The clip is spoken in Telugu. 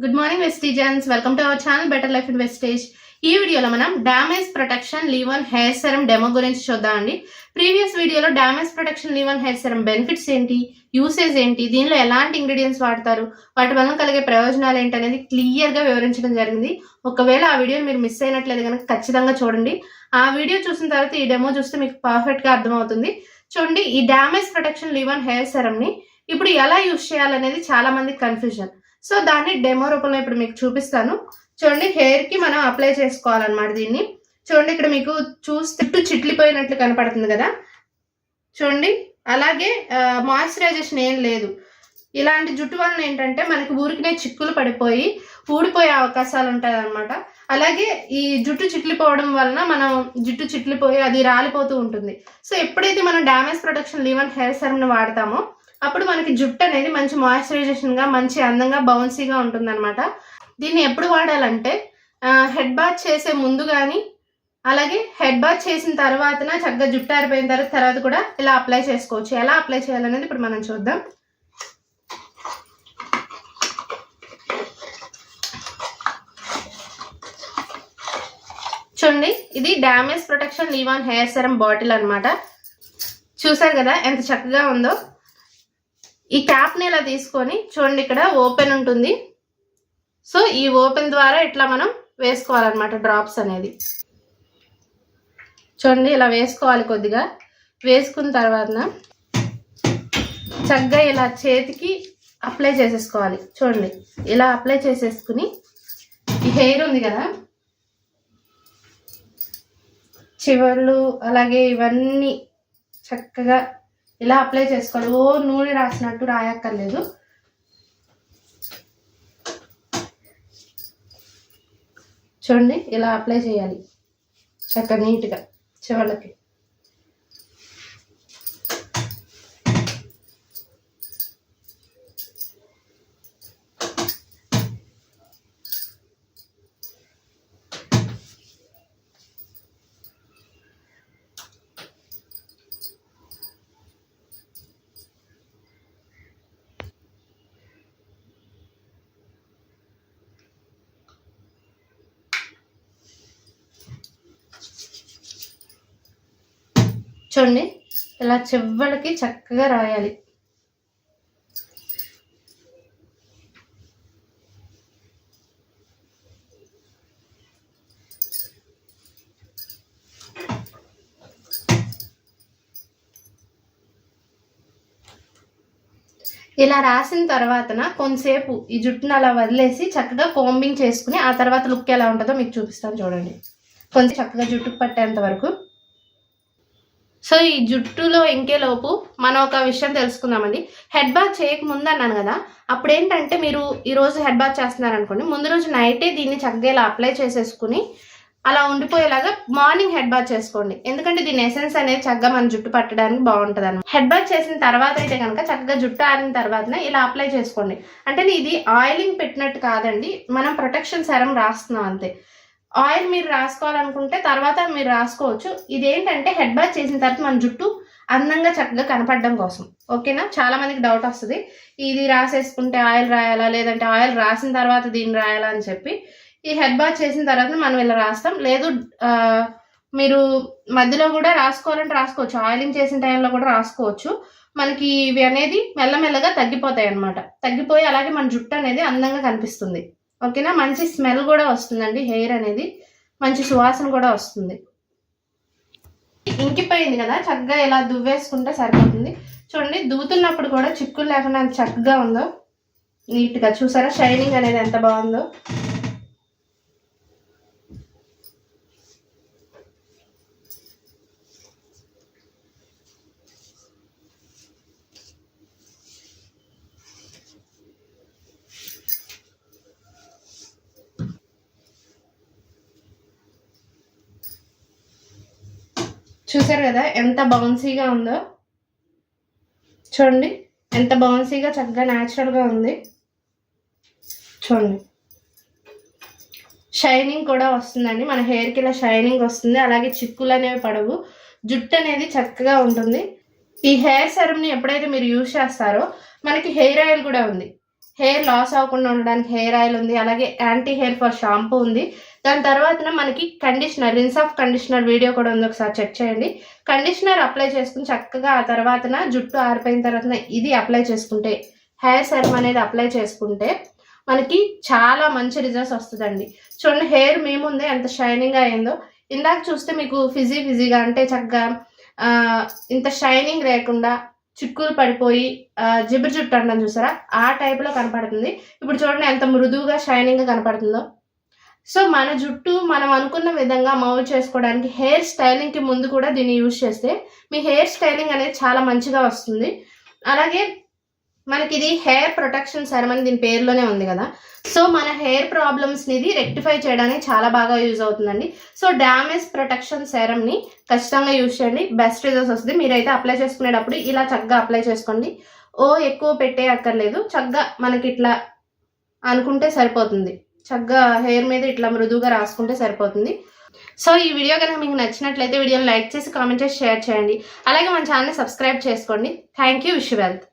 Good morning వెస్టీజియన్స్, welcome to our channel better life in wastage. ఈ వీడియోలో మనం damage protection leave on hair serum demo గురించి చూద్దామండి. ప్రీవియస్ వీడియోలో damage protection leave on hair serum benefits ఏంటి, యూసేజ్ ఏంటి, దీనిలో ఎలాంటి ఇంగ్రీడియంట్స్ వాడతారు, వాటి వలన కలిగే ప్రయోజనాలు ఏంటి అనేది క్లియర్ గా వివరించడం జరిగింది. ఒకవేళ ఆ వీడియో మీరు మిస్ అయినట్లేదు కనుక ఖచ్చితంగా చూడండి. ఆ వీడియో చూసిన తర్వాత ఈ డెమో చూస్తే మీకు పర్ఫెక్ట్ గా అర్థమవుతుంది. చూడండి, ఈ damage protection leave on hair serum ని ఇప్పుడు ఎలా యూజ్ చేయాలనేది చాలా మందికి కన్ఫ్యూజన్. సో దాన్ని డెమో రూపంలో ఇప్పుడు మీకు చూపిస్తాను. చూడండి, హెయిర్ కి మనం అప్లై చేసుకోవాలన్నమాట. దీన్ని చూడండి, ఇక్కడ మీకు చూస్తే చుట్టూ చిట్లిపోయినట్లు కనపడుతుంది కదా. చూడండి, అలాగే మాయిశ్చరైజేషన్ ఏం లేదు. ఇలాంటి జుట్టు వలన ఏంటంటే మనకి ఊరికినే చిక్కులు పడిపోయి ఊడిపోయే అవకాశాలు ఉంటాయి అనమాట. అలాగే ఈ జుట్టు చిట్లిపోవడం వలన మనం జుట్టు చిట్లిపోయి అది రాలిపోతూ ఉంటుంది. సో ఎప్పుడైతే మనం damage protection leave on hair serum ని వాడతామో అప్పుడు మనకి జుట్టు అనేది మంచి మాయిశ్చరైజేషన్ గా, మంచి అందంగా, బౌన్సీగా ఉంటుంది అనమాట. దీన్ని ఎప్పుడు వాడాలంటే హెడ్ బాత్ చేసే ముందు కానీ, అలాగే హెడ్ బాత్ చేసిన తర్వాత చక్కగా జుట్టు ఆరిపోయిన తర్వాత కూడా ఇలా అప్లై చేసుకోవచ్చు. ఎలా అప్లై చేయాలనేది ఇప్పుడు మనం చూద్దాం. చూడండి, ఇది damage protection leave on hair serum bottle అనమాట. చూసారు కదా ఎంత చక్కగా ఉందో. ఈ క్యాప్ ని ఇలా తీసుకొని చూడండి, ఇక్కడ ఓపెన్ ఉంటుంది. సో ఈ ఓపెన్ ద్వారా ఇట్లా మనం వేసుకోవాలన్నమాట డ్రాప్స్ అనేది. చూడండి, ఇలా వేసుకోవాలి. కొద్దిగా వేసుకున్న తర్వాత చక్కగా ఇలా చేతికి అప్లై చేసేసుకోవాలి. చూడండి, ఇలా అప్లై చేసేసుకుని ఈ హెయిర్ ఉంది కదా, చివర్లు అలాగే ఇవన్నీ చక్కగా ఇలా అప్లై చేసుకోవాలి. ఓ నూనె రాసినట్టు రాయక్కర్లేదు. చూడండి, ఇలా అప్లై చేయాలి చక్కగా నీట్గా చివర్లకి. చూడండి, ఇలా చివ్వలకి చక్కగా రాయాలి. ఇలా రాసిన తర్వాత కొంతసేపు ఈ జుట్టును అలా వదిలేసి చక్కగా కోంబింగ్ చేసుకుని ఆ తర్వాత లుక్ ఎలా ఉంటుందో మీకు చూపిస్తాను. చూడండి, కొంచెం చక్కగా జుట్టుకు పట్టేంత వరకు. సో ఈ జుట్టులో ఇంకేలోపు మనం ఒక విషయం తెలుసుకుందామండి. హెడ్ బాత్ చేయక ముందు అన్నాను కదా, అప్పుడు ఏంటంటే మీరు ఈరోజు హెడ్ బాత్ చేస్తున్నారు అనుకోండి, ముందు రోజు నైటే దీన్ని చక్కగా ఇలా అప్లై చేసేసుకుని అలా ఉండిపోయేలాగా మార్నింగ్ హెడ్ బాత్ చేసుకోండి. ఎందుకంటే దీని ఎసెన్స్ అనేది చక్కగా మన జుట్టు పట్టడానికి బాగుంటుంది అనమాట. హెడ్ బాత్ చేసిన తర్వాత అయితే కనుక చక్కగా జుట్టు ఆరిన తర్వాత ఇలా అప్లై చేసుకోండి. అంటే ఇది ఆయిలింగ్ పెట్టినట్టు కాదండి, మనం ప్రొటెక్షన్ సెరం రాస్తున్నాం అంతే. ఆయిల్ మీరు రాసుకోవాలనుకుంటే తర్వాత మీరు రాసుకోవచ్చు. ఇదేంటంటే హెడ్ బాత్ చేసిన తర్వాత మన జుట్టు అందంగా చక్కగా కనపడడం కోసం. ఓకేనా? చాలా మందికి డౌట్ వస్తుంది, ఇది రాసేసుకుంటే ఆయిల్ రాయాలా, లేదంటే ఆయిల్ రాసిన తర్వాత దీన్ని రాయాలా అని చెప్పి. ఈ హెడ్ బాత్ చేసిన తర్వాత మనం ఇలా రాస్తాం. లేదు మీరు మధ్యలో కూడా రాసుకోవాలంటే రాసుకోవచ్చు, ఆయిలింగ్ చేసిన టైంలో కూడా రాసుకోవచ్చు. మనకి ఇవి అనేది మెల్లమెల్లగా తగ్గిపోతాయి అన్నమాట. తగ్గిపోయి అలాగే మన జుట్టు అనేది అందంగా కనిపిస్తుంది. ఓకేనా? మంచి స్మెల్ కూడా వస్తుందండి, హెయిర్ అనేది మంచి సువాసన కూడా వస్తుంది. ఇంకిపోయింది కదా, చక్కగా ఇలా దువ్వేసుకుంటే సరిపోతుంది. చూడండి, దువ్వుతున్నప్పుడు కూడా చిక్కులు లేకుండా ఎంత చక్కగా ఉందో, నీట్గా. చూసారా షైనింగ్ అనేది ఎంత బాగుందో. చూసారు కదా ఎంత బౌన్సీగా ఉందో. చూడండి ఎంత బౌన్సీగా చక్కగా న్యాచురల్గా ఉంది. చూడండి, షైనింగ్ కూడా వస్తుందండి, మన హెయిర్కి ఇలా షైనింగ్ వస్తుంది. అలాగే చిక్కులు అనేవి పడవు, జుట్టు అనేది చక్కగా ఉంటుంది. ఈ హెయిర్ సెరమ్ని ఎప్పుడైతే మీరు యూజ్ చేస్తారో మనకి హెయిర్ ఆయిల్ కూడా ఉంది. హెయిర్ లాస్ అవ్వకుండా ఉండడానికి హెయిర్ ఆయిల్ ఉంది, అలాగే యాంటీ హెయిర్ ఫాల్ షాంపూ ఉంది. దాని తర్వాత మనకి conditioner, rinse of conditioner video కూడా ఉంది, ఒకసారి చెక్ చేయండి. కండిషనర్ అప్లై చేసుకుని చక్కగా ఆ తర్వాత జుట్టు ఆరిపోయిన తర్వాత ఇది అప్లై చేసుకుంటే, హెయిర్ సెరమ్ అనేది అప్లై చేసుకుంటే మనకి చాలా మంచి రిజల్ట్స్ వస్తుందండి. చూడండి హెయిర్ మీ ముందే ఎంత షైనింగ్గా అయిందో. ఇందాక చూస్తే మీకు ఫిజీగా అంటే చక్కగా ఇంత షైనింగ్ లేకుండా చిక్కులు పడిపోయి జిబురు జుట్టు అంటాం చూసారా, ఆ టైప్లో కనపడుతుంది. ఇప్పుడు చూడండి ఎంత మృదువుగా షైనింగ్గా కనపడుతుందో. సో మన జుట్టు మనం అనుకున్న విధంగా మౌల్డ్ చేసుకోవడానికి హెయిర్ స్టైలింగ్కి ముందు కూడా దీన్ని యూజ్ చేస్తే మీ హెయిర్ స్టైలింగ్ అనేది చాలా మంచిగా వస్తుంది. అలాగే మనకి ఇది హెయిర్ ప్రొటెక్షన్ సెరమ్ అని దీని పేరులోనే ఉంది కదా. సో మన హెయిర్ ప్రాబ్లమ్స్ని ఇది రెక్టిఫై చేయడానికి చాలా బాగా యూజ్ అవుతుందండి. సో డ్యామేజ్ ప్రొటెక్షన్ సెరమ్ని ఖచ్చితంగా యూజ్ చేయండి, బెస్ట్ రిజల్ట్స్ వస్తుంది. మీరైతే అప్లై చేసుకునేటప్పుడు ఇలా చక్కగా అప్లై చేసుకోండి, ఎక్కువ పెట్టే అక్కర్లేదు. చక్కగా మనకి ఇట్లా అనుకుంటే సరిపోతుంది, చక్కగా హెయిర్ మీద ఇట్లా మృదువుగా రాసుకుంటే సరిపోతుంది. సో ఈ వీడియో కనుక మీకు నచ్చినట్లయితే వీడియోని లైక్ చేసి కామెంట్ చేసి షేర్ చేయండి. అలాగే మన ఛానల్ని సబ్స్క్రైబ్ చేసుకోండి. Thank you. Wish you wealth.